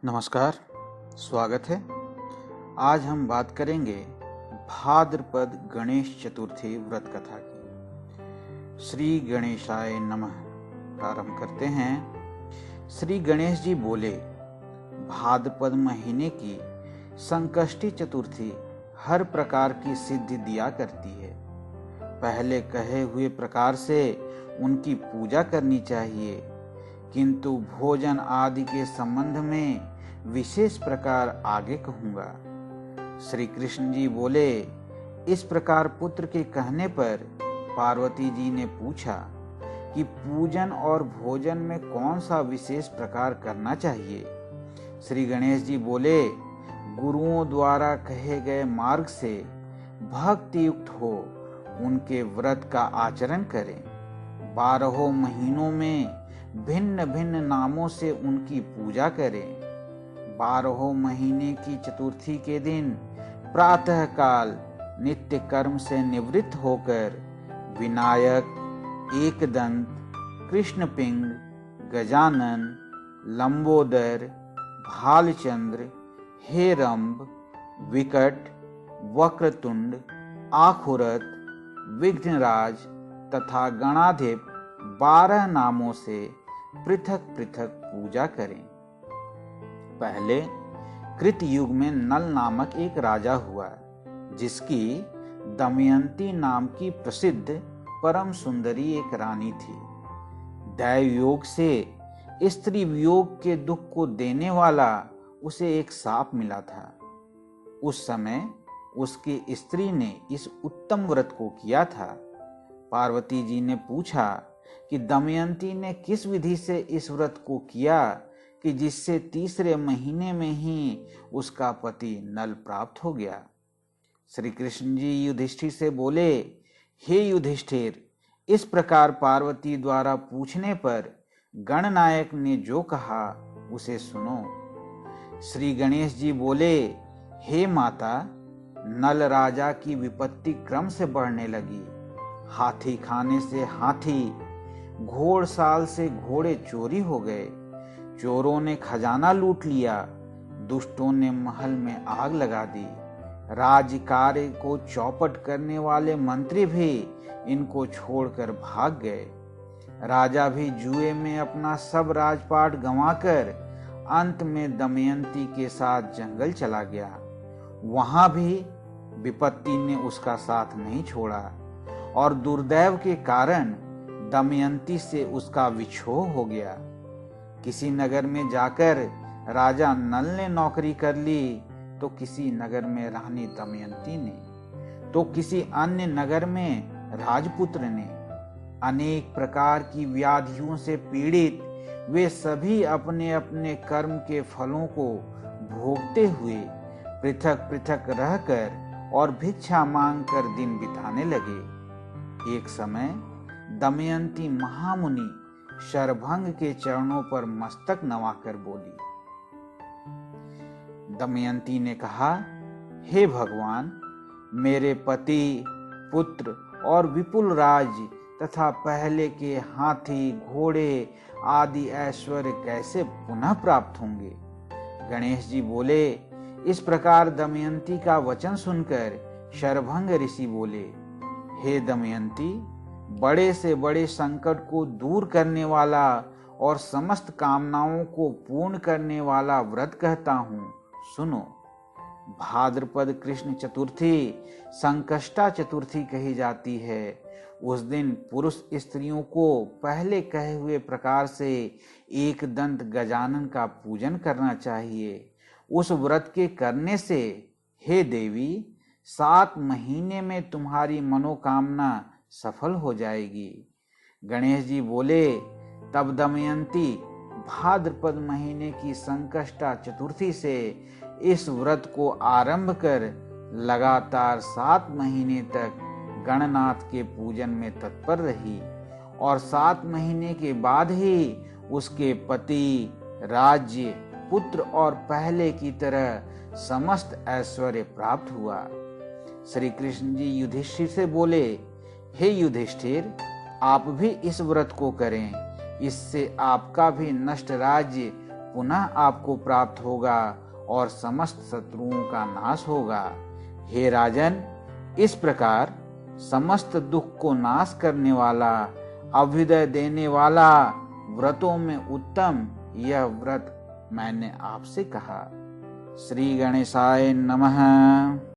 नमस्कार, स्वागत है। आज हम बात करेंगे भाद्रपद गणेश चतुर्थी व्रत कथा की। श्री गणेशाय नमः। प्रारंभ करते हैं। श्री गणेश जी बोले, भाद्रपद महीने की संकष्टी चतुर्थी हर प्रकार की सिद्धि दिया करती है। पहले कहे हुए प्रकार से उनकी पूजा करनी चाहिए, किंतु भोजन आदि के संबंध में विशेष प्रकार आगे कहूंगा। श्री कृष्ण जी बोले, इस प्रकार पुत्र के कहने पर पार्वती जी ने पूछा कि पूजन और भोजन में कौन सा विशेष प्रकार करना चाहिए। श्री गणेश जी बोले, गुरुओं द्वारा कहे गए मार्ग से भक्ति युक्त हो उनके व्रत का आचरण करें। 12 महीनों में भिन्न भिन्न नामों से उनकी पूजा करें। 12 महीने की चतुर्थी के दिन प्रातः काल नित्य कर्म से निवृत्त होकर विनायक, एकदंत, कृष्णपिंग, गजानन, लंबोदर, भालचंद्र, हेरंब, विकट, वक्रतुंड, आखुरत, विघ्नराज तथा गणाधिप 12 नामों से पृथक पृथक पूजा करें। पहले कृत युग में नल नामक एक राजा हुआ, जिसकी दमयंती नाम की प्रसिद्ध परम सुंदरी एक रानी थी। दैव योग से स्त्री वियोग के दुख को देने वाला उसे एक साप मिला था। उस समय उसकी स्त्री ने इस उत्तम व्रत को किया था। पार्वती जी ने पूछा कि दमयंती ने किस विधि से इस व्रत को किया कि जिससे तीसरे महीने में ही उसका पति नल प्राप्त हो गया। श्री कृष्ण जी युधिष्ठिर से बोले, हे युधिष्ठिर, इस प्रकार पार्वती द्वारा पूछने पर गणनायक ने जो कहा उसे सुनो। श्री गणेश जी बोले, हे माता, नल राजा की विपत्ति क्रम से बढ़ने लगी। हाथी खाने से हाथी, घोड़साल से घोड़े चोरी हो गए। चोरों ने खजाना लूट लिया। दुष्टों ने महल में आग लगा दी। राजकार्य को चौपट करने वाले मंत्री भी इनको छोड़कर भाग गए। राजा भी जुए में अपना सब राजपाट गंवाकर अंत में दमयंती के साथ जंगल चला गया। वहां भी विपत्ति ने उसका साथ नहीं छोड़ा और दुर्दैव के कारण दमयंती से उसका विछोह हो गया। किसी नगर में जाकर राजा नल ने नौकरी कर ली, तो किसी नगर में रानी दमयंती ने, तो किसी अन्य नगर में राजपुत्र ने। अनेक प्रकार की व्याधियों से पीड़ित वे सभी अपने अपने कर्म के फलों को भोगते हुए पृथक पृथक रहकर और भिक्षा मांगकर दिन बिताने लगे। एक समय दमयंती महामुनि शरभंग के चरणों पर मस्तक नवाकर बोली। दमयंती ने कहा, हे भगवान, मेरे पति, पुत्र और विपुल राज्य तथा पहले के हाथी, घोड़े आदि ऐश्वर्य कैसे पुनः प्राप्त होंगे। गणेश जी बोले, इस प्रकार दमयंती का वचन सुनकर शरभंग ऋषि बोले, हे दमयंती, बड़े से बड़े संकट को दूर करने वाला और समस्त कामनाओं को पूर्ण करने वाला व्रत कहता हूँ, सुनो। भाद्रपद कृष्ण चतुर्थी संकष्टा चतुर्थी कही जाती है। उस दिन पुरुष स्त्रियों को पहले कहे हुए प्रकार से एक दंत गजानन का पूजन करना चाहिए। उस व्रत के करने से, हे देवी, 7 महीने में तुम्हारी मनोकामना सफल हो जाएगी। गणेश जी बोले, तब दमयंती भाद्रपद महीने की संकष्टा चतुर्थी से इस व्रत को आरंभ कर लगातार 7 महीने तक गणनाथ के पूजन में तत्पर रही और 7 महीने के बाद ही उसके पति, राज्य, पुत्र और पहले की तरह समस्त ऐश्वर्य प्राप्त हुआ। श्री कृष्ण जी युधिष्ठिर से बोले, हे युधिष्ठिर, आप भी इस व्रत को करें। इससे आपका भी नष्ट राज्य पुनः आपको प्राप्त होगा और समस्त शत्रुओं का नाश होगा। हे राजन, इस प्रकार समस्त दुख को नाश करने वाला, अभ्युदय देने वाला व्रतों में उत्तम यह व्रत मैंने आपसे कहा। श्री गणेशाय नमः।